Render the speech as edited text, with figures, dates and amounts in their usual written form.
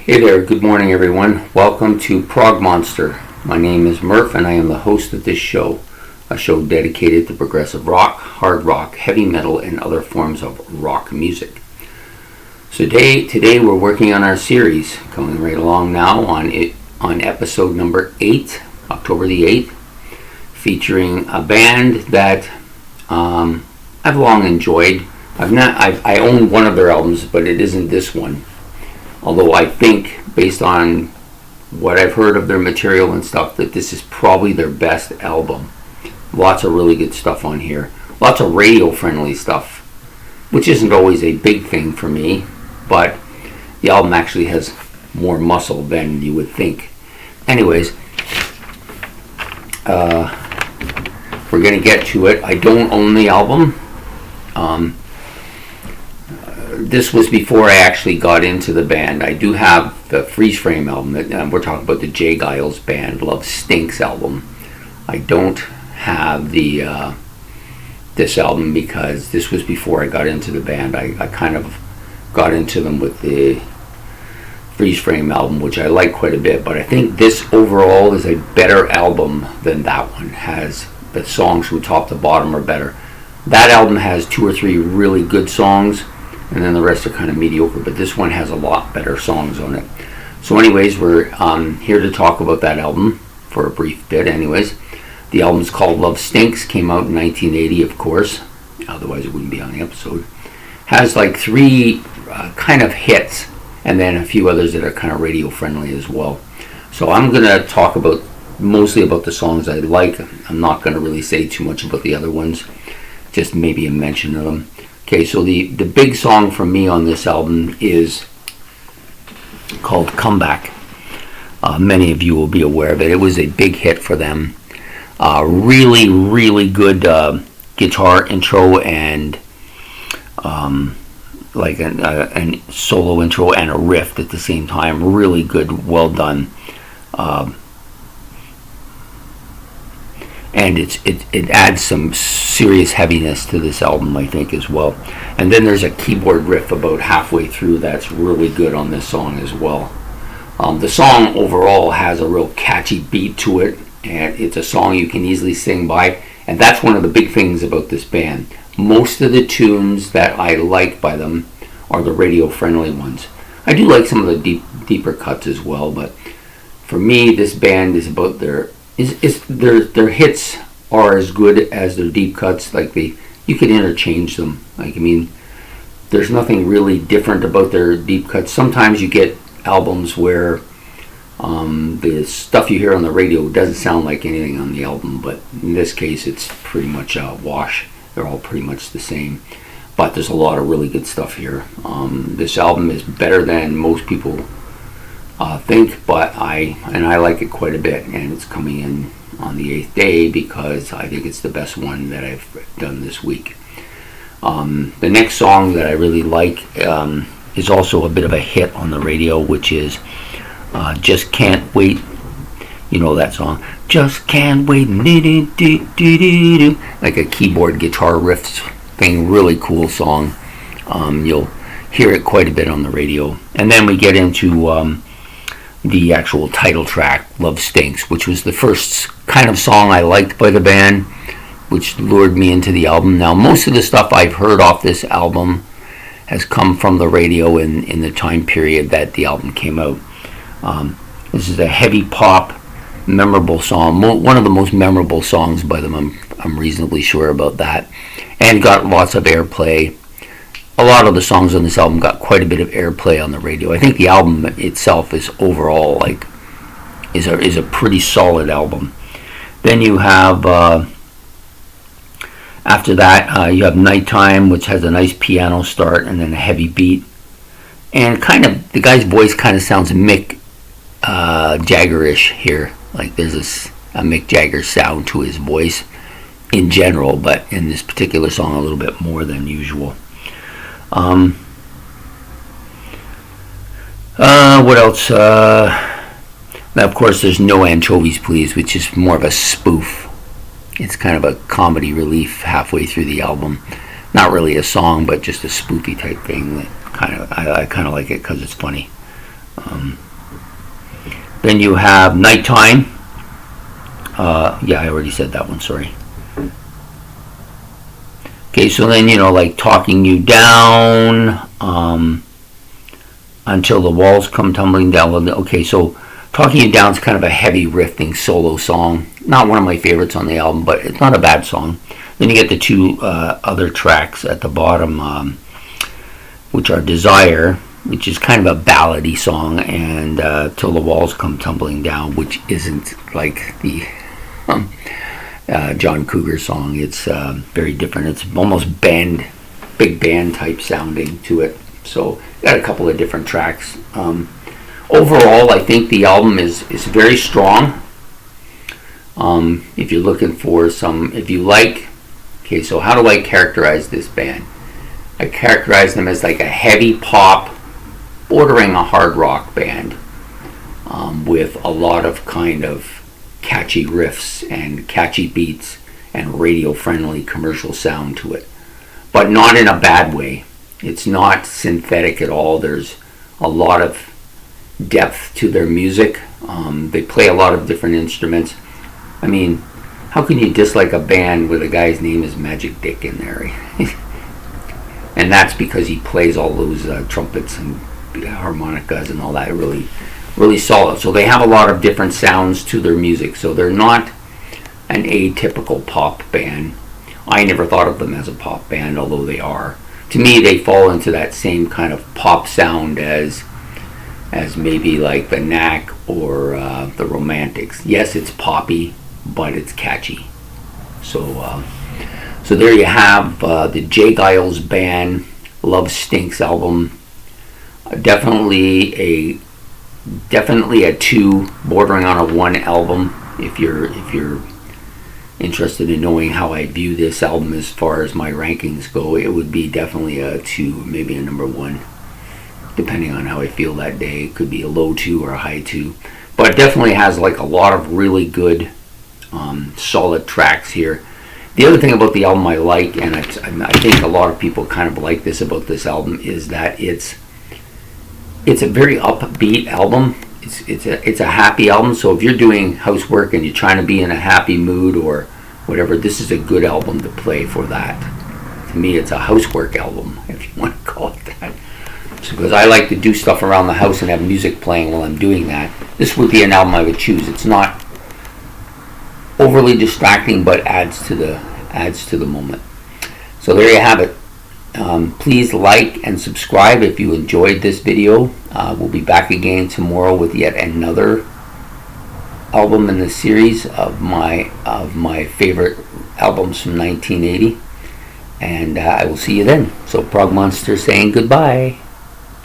Hey there, good morning everyone. Welcome to Prog Monster. My name is Murph and I am the host of this show, a show dedicated to progressive rock, hard rock, heavy metal, and other forms of rock music. So today we're working on our series, going right along now on episode number 8, October the 8th, featuring a band that I've long enjoyed. I own one of their albums, but it isn't this one. Although I think, based on what I've heard of their material and stuff, that this is probably their best album. Lots of really good stuff on here. Lots of radio-friendly stuff, which isn't always a big thing for me, but the album actually has more muscle than you would think. Anyways, we're going to get to it. I don't own the album. This was before I actually got into the band. I do have the Freeze Frame album. We're talking about the Jay Giles Band Love Stinks album. I don't have this album because this was before I got into the band. I kind of got into them with the Freeze Frame album, which I like quite a bit. But I think this overall is a better album than that one. Has the songs from top to bottom are better. That album has 2 or 3 really good songs, and then the rest are kind of mediocre, but this one has a lot better songs on it. So anyways, we're here to talk about that album for a brief bit. Anyways, the album's called Love Stinks, came out in 1980, of course, otherwise it wouldn't be on the episode. Has like 3 kind of hits, and then a few others that are kind of radio friendly as well. So I'm going to talk mostly about the songs I like. I'm not going to really say too much about the other ones, just maybe a mention of them. Okay, so the big song from me on this album is called Comeback. Many of you will be aware of it. It was a big hit for them. Really, really good guitar intro and like a solo intro and a riff at the same time. Really good, well done. And it adds some serious heaviness to this album, I think, as well. And then there's a keyboard riff about halfway through that's really good on this song as well. The song overall has a real catchy beat to it, and it's a song you can easily sing by. And that's one of the big things about this band. Most of the tunes that I like by them are the radio-friendly ones. I do like some of the deeper cuts as well, but for me, this band is about their hits are as good as their deep cuts. Like you can interchange them. Like, I mean, there's nothing really different about their deep cuts. Sometimes you get albums where the stuff you hear on the radio doesn't sound like anything on the album, but in this case it's pretty much a wash. They're all pretty much the same, but there's a lot of really good stuff here. This album is better than most people think, but I like it quite a bit, and it's coming in on the 8th day because I think it's the best one that I've done this week. The next song that I really like is also a bit of a hit on the radio, which is Just Can't Wait. You know that song, Just Can't Wait, like a keyboard guitar riff thing. Really cool song. You'll hear it quite a bit on the radio. And then we get into the actual title track, Love Stinks, which was the first kind of song I liked by the band, which lured me into the album. Now, most of the stuff I've heard off this album has come from the radio in the time period that the album came out. This is a heavy pop, memorable song, one of the most memorable songs by them. I'm reasonably sure about that, and got lots of airplay. A lot of the songs on this album got quite a bit of airplay on the radio. I think the album itself is overall is a pretty solid album. Then you have after that you have Nighttime, which has a nice piano start and then a heavy beat, and kind of the guy's voice kind of sounds Mick Jagger-ish here. Like there's a Mick Jagger sound to his voice in general, but in this particular song a little bit more than usual. What else? Now, of course, there's No Anchovies Please, which is more of a spoof. It's kind of a comedy relief halfway through the album. Not really a song, but just a spoofy type thing. That I kind of like it because it's funny. Um, then you have Nighttime. Yeah, I already said that one, sorry. Okay, so then, like Talking You Down, Until the Walls Come Tumbling Down. Okay, so Talking You Down is kind of a heavy riffing solo song. Not one of my favorites on the album, but it's not a bad song. Then you get the two other tracks at the bottom, which are Desire, which is kind of a ballady song, and Till the Walls Come Tumbling Down, which isn't like the John Cougar song. It's very different. It's almost big band type sounding to it. So got a couple of different tracks. Overall, I think the album is very strong. If you're looking for if you like, okay, so how do I characterize this band? I characterize them as like a heavy pop, bordering a hard rock band, with a lot of kind of catchy riffs and catchy beats and radio-friendly commercial sound to it, but not in a bad way. It's not synthetic at all. There's a lot of depth to their music. They play a lot of different instruments. I mean, how can you dislike a band where the guy's name is Magic Dick in there? And that's because he plays all those trumpets and harmonicas and all that really solid. So they have a lot of different sounds to their music. So they're not an atypical pop band. I never thought of them as a pop band, although they are. To me, they fall into that same kind of pop sound as maybe like the Knack or the Romantics. Yes, it's poppy, but it's catchy. So there you have the Jay Giles Band Love Stinks album. Definitely a 2, bordering on a 1 album. If you're interested in knowing how I view this album as far as my rankings go, it would be definitely a 2, maybe a number 1, depending on how I feel that day. It could be a low 2 or a high 2, but it definitely has like a lot of really good, solid tracks here. The other thing about the album I like, and I think a lot of people kind of like this about this album, is that it's a very upbeat album. It's a happy album. So if you're doing housework and you're trying to be in a happy mood or whatever, this is a good album to play for that. To me, it's a housework album, if you want to call it that. So, because I like to do stuff around the house and have music playing while I'm doing that, this would be an album I would choose. It's not overly distracting, but adds to the moment. So there you have it. Please like and subscribe if you enjoyed this video. We'll be back again tomorrow with yet another album in the series of my favorite albums from 1980, and I will see you then. So Prog Monster saying goodbye.